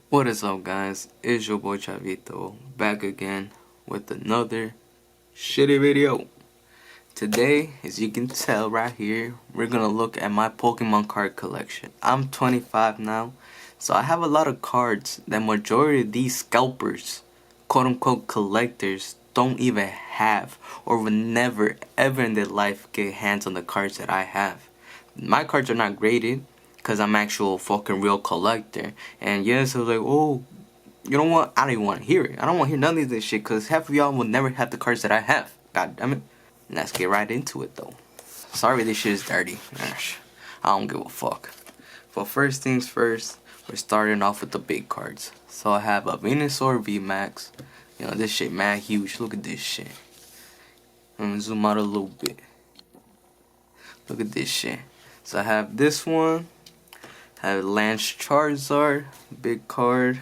What is up, guys? It's your boy Chavito back again with another shitty video. Today, as you can tell right here, we're gonna look at my Pokemon card collection. I'm 25 now, so I have a lot of cards that majority of these scalpers, quote unquote collectors, don't even have or will never ever in their life get hands on the cards that I have. My cards are not graded because I'm actual fucking real collector. And yes, I was like, oh, you know what? I don't even want to hear it. I don't want to hear none of this shit because half of y'all will never have the cards that I have. God damn it. Let's get right into it though. Sorry this shit is dirty. Gosh, I don't give a fuck. But first things first, we're starting off with the big cards. So I have a Venusaur VMAX. You know, this shit mad huge. Look at this shit. I'm gonna zoom out a little bit. Look at this shit. So I have this one. I have Lance Charizard, big card.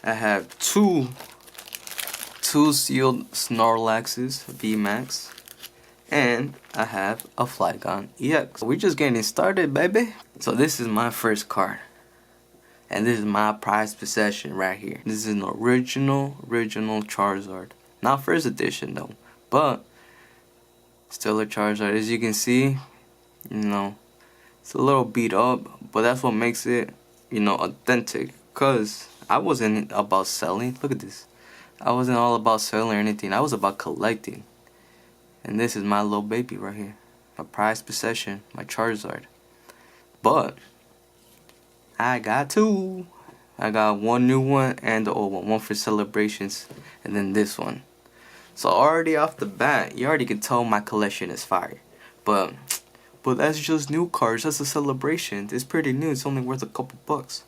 I have two sealed Snorlaxes VMAX. And I have a Flygon EX. We're just getting started, baby. So this is my first card. And this is my prized possession right here. This is an original Charizard. Not first edition though, but still a Charizard. As you can see, you know, it's a little beat up, but that's what makes it, you know, authentic. Cause I wasn't about selling. Look at this. I wasn't all about selling or anything. I was about collecting. And this is my little baby right here. My prized possession, my Charizard. But I got two. I got one new one and the old one. One for celebrations and then this one. So already off the bat, you already can tell my collection is fire. But that's just new cards. That's a celebration. It's pretty new. It's only worth a couple bucks.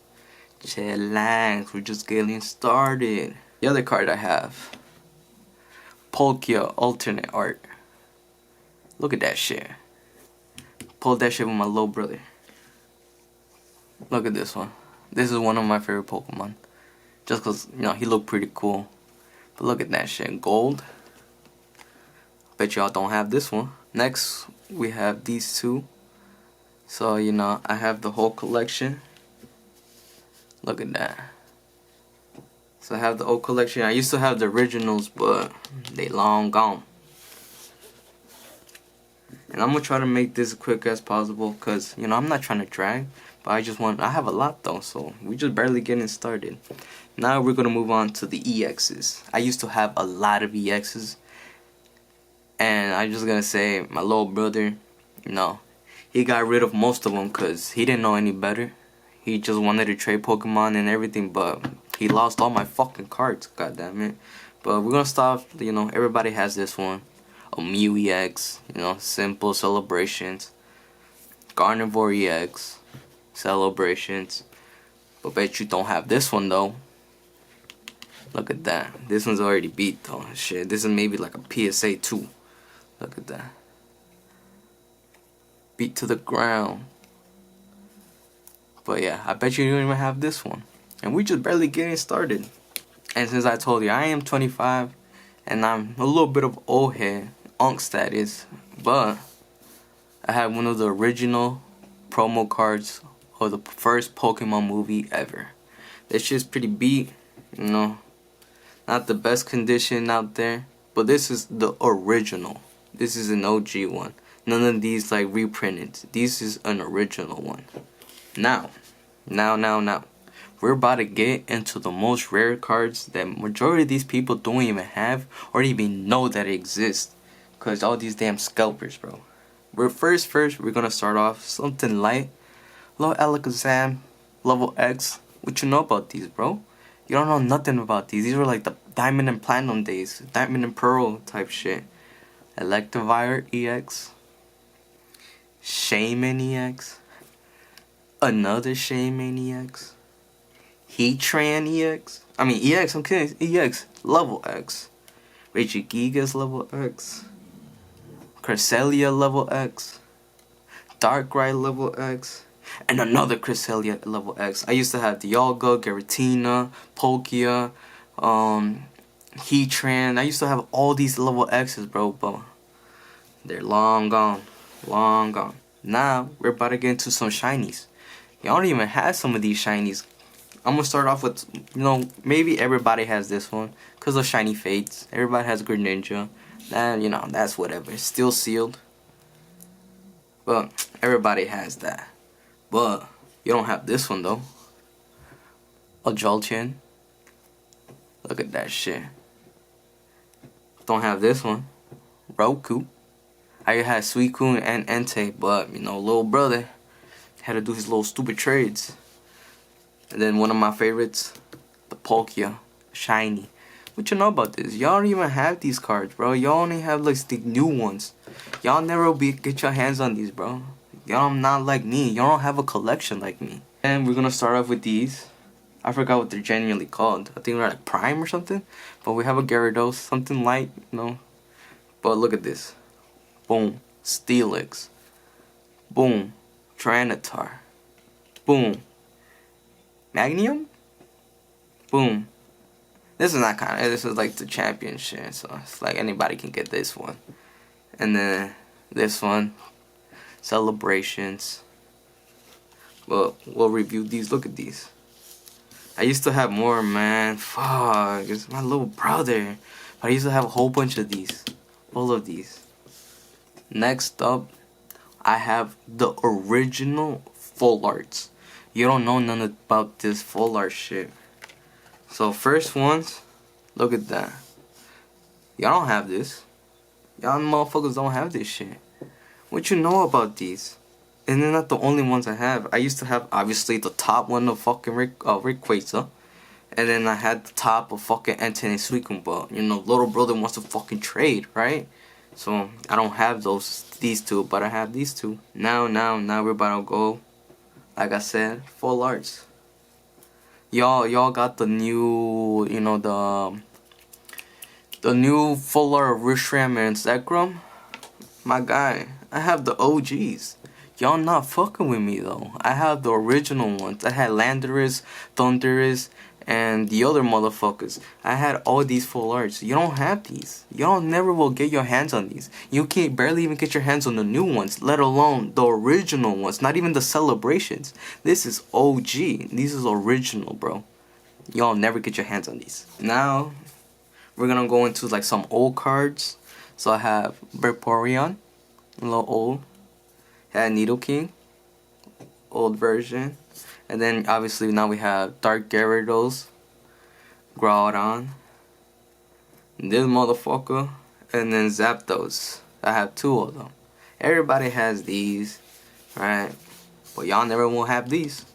Chillax. We're just getting started. The other card I have, Palkia alternate art. Look at that shit. Pulled that shit with my little brother. Look at this one. This is one of my favorite Pokemon. Just cause, you know, he looked pretty cool. But look at that shit. Gold. Bet y'all don't have this one. Next, we have these two. So, you know, I have the whole collection. Look at that. So I have the old collection. I used to have the originals, but they long gone. And I'm gonna try to make this as quick as possible, cause you know I'm not trying to drag, but I have a lot though, so we just barely getting started. Now we're gonna move on to the EXs. I used to have a lot of EXs, and I'm just gonna say my little brother, you know, he got rid of most of them cause he didn't know any better. He just wanted to trade Pokemon and everything, but he lost all my fucking cards. God damn it! But we're gonna stop. You know, everybody has this one. A Mew EX, you know, simple celebrations. Carnivore EX, celebrations. But bet you don't have this one though. Look at that. This one's already beat though. Shit, this is maybe like a PSA 2. Look at that. Beat to the ground. But yeah, I bet you don't even have this one. And we just barely getting started. And since I told you I am 25 and I'm a little bit of old head, Unks that is, but I have one of the original promo cards of the first Pokemon movie ever. This shit's pretty beat, you know, not the best condition out there, but this is the original. This is an OG one. None of these like reprinted. This is an original one. Now, we're about to get into the most rare cards that majority of these people don't even have or even know that it exists. Cause all these damn scalpers, bro. First, we're gonna start off something light. Little Alakazam, level X. What you know about these, bro? You don't know nothing about these. These were like the Diamond and Platinum days. Diamond and Pearl type shit. Electivire EX. Shaymin EX. Another Shaymin EX. Heatran EX. I mean EX, I'm kidding. EX. Level X. Regigigas level X. Cresselia level X. Darkrai level X. And another Cresselia level X. I used to have Dialga, Giratina, Palkia, Heatran. I used to have all these level X's, bro, but they're long gone. Long gone. Now, we're about to get into some shinies. Y'all don't even have some of these shinies I'm gonna start off with, maybe everybody has this one because of shiny fates. Everybody has Greninja. And that's whatever. It's still sealed. But everybody has that. But you don't have this one though. A Jolteon. Look at that shit. Don't have this one. Roku. I had Suicune and Entei, but little brother had to do his little stupid trades. And then one of my favorites, the Palkia, shiny. What you know about this? Y'all don't even have these cards, bro. Y'all only have like the new ones. Y'all never get your hands on these, bro. Y'all not like me. Y'all don't have a collection like me. And we're gonna start off with these. I forgot what they're genuinely called. I think they're like Prime or something. But we have a Gyarados, something light, But look at this. Boom. Steelix. Boom. Tyranitar. Boom. Magnum? Boom. This is not this is like the championship, so it's like anybody can get this one. And then this one, Celebrations. Well, we'll review these. Look at these. I used to have more, man. Fuck, it's my little brother. But I used to have a whole bunch of these. All of these. Next up, I have the original full arts. You don't know none about this full art shit. So first ones, look at that. Y'all don't have this. Y'all motherfuckers don't have this shit. What you know about these? And they're not the only ones I have. I used to have obviously the top one of fucking Rayquaza. And then I had the top of fucking Entei and Suicune, but little brother wants to fucking trade, right? So I don't have these two, but I have these two. Now we're about to go, like I said, full arts. Y'all got the new, the new full art of Reshiram and Zekrom. My guy, I have the OGs. Y'all not fucking with me though. I have the original ones. I had Landorus, Thundurus, and the other motherfuckers. I had all these full arts. You don't have these. Y'all never will get your hands on these. You can't barely even get your hands on the new ones, let alone the original ones. Not even the Celebrations. This is OG. These is original, bro. Y'all never get your hands on these. Now, we're gonna go into like some old cards. So I have Vaporeon, a little old. I had Nidoking, old version. And then obviously now we have Dark Gyarados, Groudon, this motherfucker, and then Zapdos. I have two of them. Everybody has these, right? But y'all never will have these.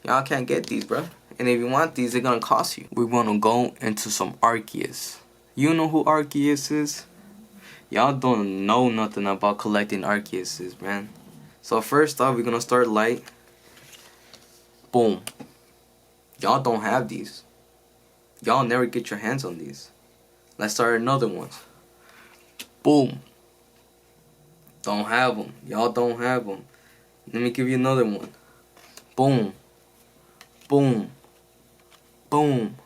Y'all can't get these, bro. And if you want these, they're gonna cost you. We're gonna go into some Arceus. You know who Arceus is? Y'all don't know nothing about collecting Arceuses, man. So first off, we're gonna start light. Boom. Y'all don't have these. Y'all never get your hands on these. Let's start another one. Boom. Don't have them. Y'all don't have them. Let me give you another one. Boom. Boom. Boom.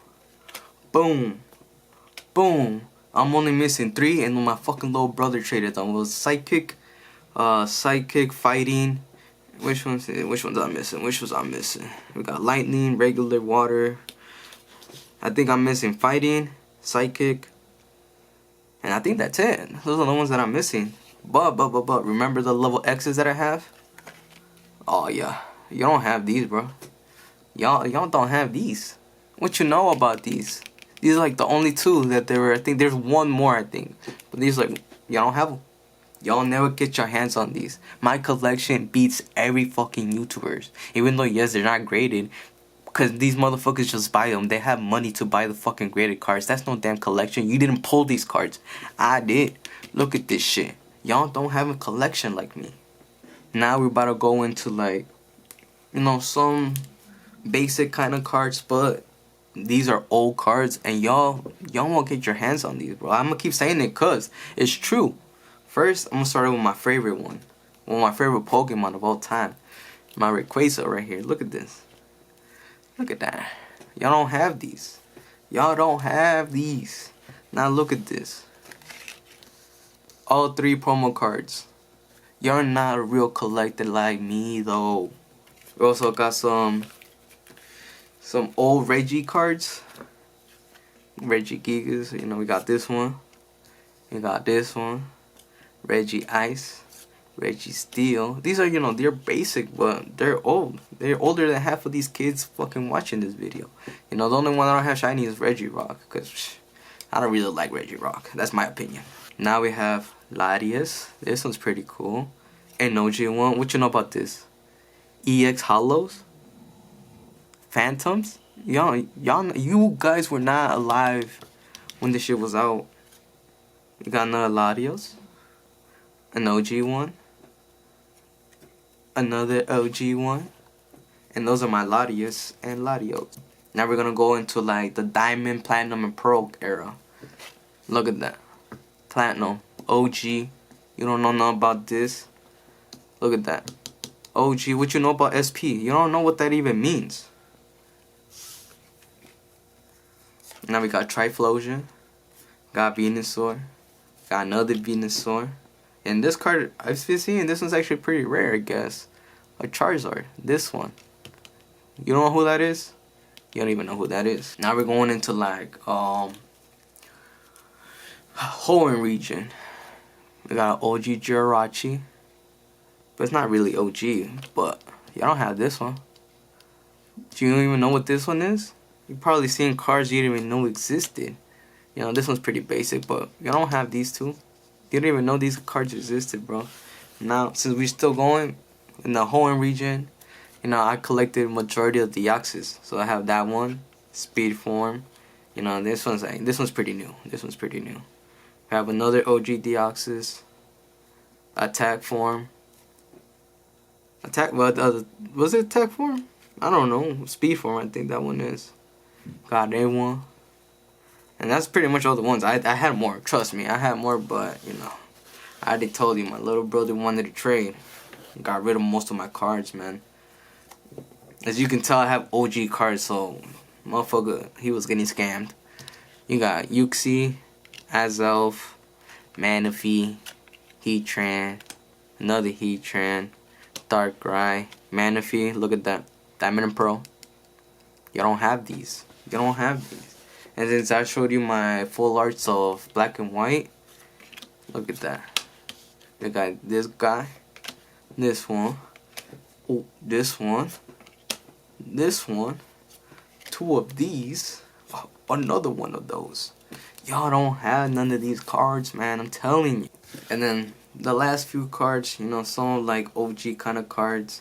Boom. Boom. I'm only missing 3, and my fucking little brother traded them. It was Psychic, Fighting. Which ones I'm missing? Which ones I'm missing? We got Lightning, Regular, Water. I think I'm missing Fighting, Psychic, and I think that's it. Those are the ones that I'm missing. But remember the level X's that I have? Oh yeah, you don't have these, bro. Y'all don't have these. What you know about these? These are like the only 2 that there were. I think there's one more, I think. But these like, y'all don't have them. Y'all never get your hands on these. My collection beats every fucking YouTubers. Even though, yes, they're not graded. Because these motherfuckers just buy them. They have money to buy the fucking graded cards. That's no damn collection. You didn't pull these cards. I did. Look at this shit. Y'all don't have a collection like me. Now we're about to go into like, some basic kind of cards. But these are old cards. And y'all won't get your hands on these, bro. I'm going to keep saying it because it's true. First, I'm going to start with my favorite one. One of my favorite Pokemon of all time. My Rayquaza right here. Look at this. Look at that. Y'all don't have these. Y'all don't have these. Now look at this. All 3 promo cards. You're not a real collector like me though. We also got some some old Reggie cards. Reggie Gigas, you know, we got this one. We got this one. Reggie Ice. Reggie Steel. These are, you know, they're basic, but they're old. They're older than half of these kids fucking watching this video. You know, the only one I don't have shiny is Reggie Rock, because I don't really like Reggie Rock. That's my opinion. Now we have Latias. This one's pretty cool. And OG1. What you know about this? EX Hollows? Phantoms? You guys were not alive when this shit was out. We got another Latios. An OG one. Another OG one. And those are my Latias and Latios. Now we're gonna go into like the Diamond, Platinum, and Pearl era. Look at that. Platinum. OG. You don't know nothing about this. Look at that. OG. What you know about SP? You don't know what that even means. Now we got Triflosion. Got Venusaur. Got another Venusaur. And this card, I've been seeing, this one's actually pretty rare, I guess. A Charizard. This one. You don't know who that is? You don't even know who that is. Now we're going into like, Hoenn region. We got OG Jirachi. But it's not really OG. But y'all don't have this one. Do you even know what this one is? You've probably seen cards you didn't even know existed. You know, this one's pretty basic, but you don't have these two. You didn't even know these cards existed, bro. Now, since we're still going in the Hoenn region, you know, I collected majority of the Deoxys. So I have that one, Speed Form. You know, this one's pretty new. This one's pretty new. I have another OG Deoxys, Attack Form. Was it Attack Form? I don't know. Speed Form, I think that one is. Got that one. And that's pretty much all the ones. I had more. Trust me, I had more, but, you know, I already told you, my little brother wanted to trade. Got rid of most of my cards, man. As you can tell, I have OG cards, so motherfucker, he was getting scammed. You got Uxie, Azelf, Manaphy, Heatran, another Heatran, Darkrai, Manaphy. Look at that. Diamond and Pearl. You don't have these. You don't have these. And since I showed you my full arts of black and white, look at that. We got this guy, this one, oh, this one, this one, two of these, oh, another one of those. Y'all don't have none of these cards, man, I'm telling you. And then the last few cards, you know, some like OG kind of cards.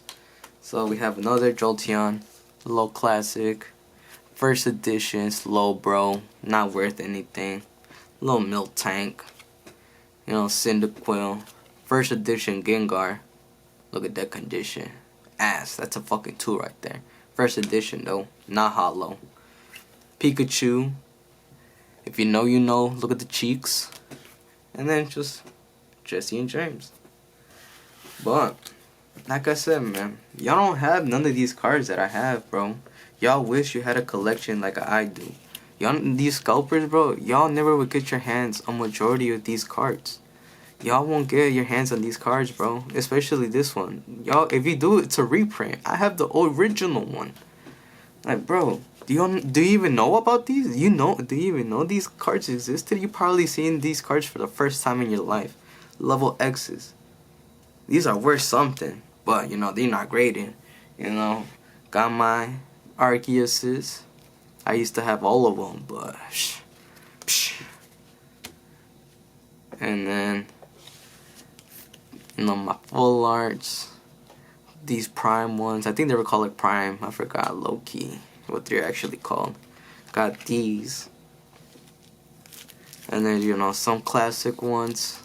So we have another Jolteon, low classic. First edition, Slowbro, not worth anything. Little Milk Tank. You know, Cyndaquil. First edition, Gengar. Look at that condition. Ass, that's a fucking 2 right there. First edition though, not hollow. Pikachu. If you know, you know. Look at the cheeks. And then just Jesse and James. But, like I said, man, y'all don't have none of these cards that I have, bro. Y'all wish you had a collection like I do. Y'all, these scalpers, bro, y'all never would get your hands on majority of these cards. Y'all won't get your hands on these cards, bro. Especially this one. Y'all, if you do, it's a reprint. I have the original one. Like, bro, do you even know about these? Do you even know these cards existed? You probably seen these cards for the first time in your life. Level X's. These are worth something. But, you know, they're not graded. You know, got my Arceus's. I used to have all of them, but and then, you know, my full arts, these prime ones. I think they were called like prime. I forgot low key what they're actually called. Got these, and then, you know, some classic ones.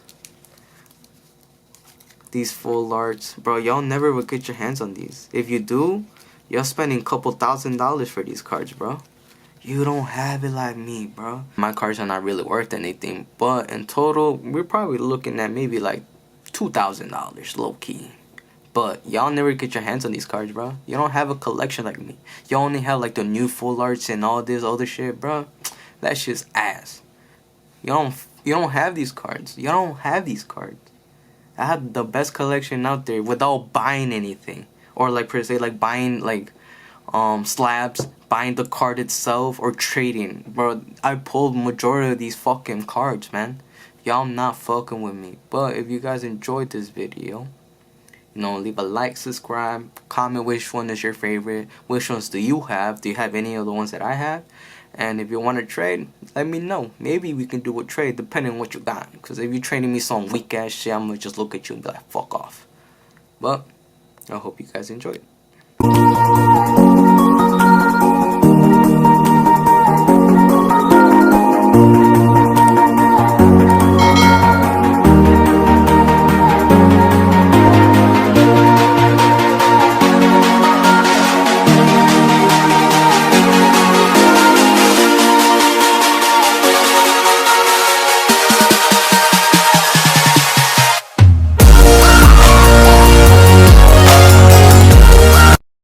These full arts, bro. Y'all never would get your hands on these. If you do, you're spending a couple $1,000s for these cards, bro. You don't have it like me, bro. My cards are not really worth anything, but in total, we're probably looking at maybe like $2,000 low-key. But y'all never get your hands on these cards, bro. You don't have a collection like me. You only have like the new full arts and all this other shit, bro. That shit's ass. You don't have these cards. You don't have these cards. I have the best collection out there without buying anything. Or like per se, like buying like slabs, buying the card itself, or trading. Bro, I pulled majority of these fucking cards, man. Y'all not fucking with me. But if you guys enjoyed this video, leave a like, subscribe, comment which one is your favorite, which ones do you have, do you have any of the ones that I have, and if you want to trade, let me know. Maybe we can do a trade depending on what you got, because if you're trading me some weak ass shit, I'm gonna just look at you and be like, fuck off. But I hope you guys enjoyed.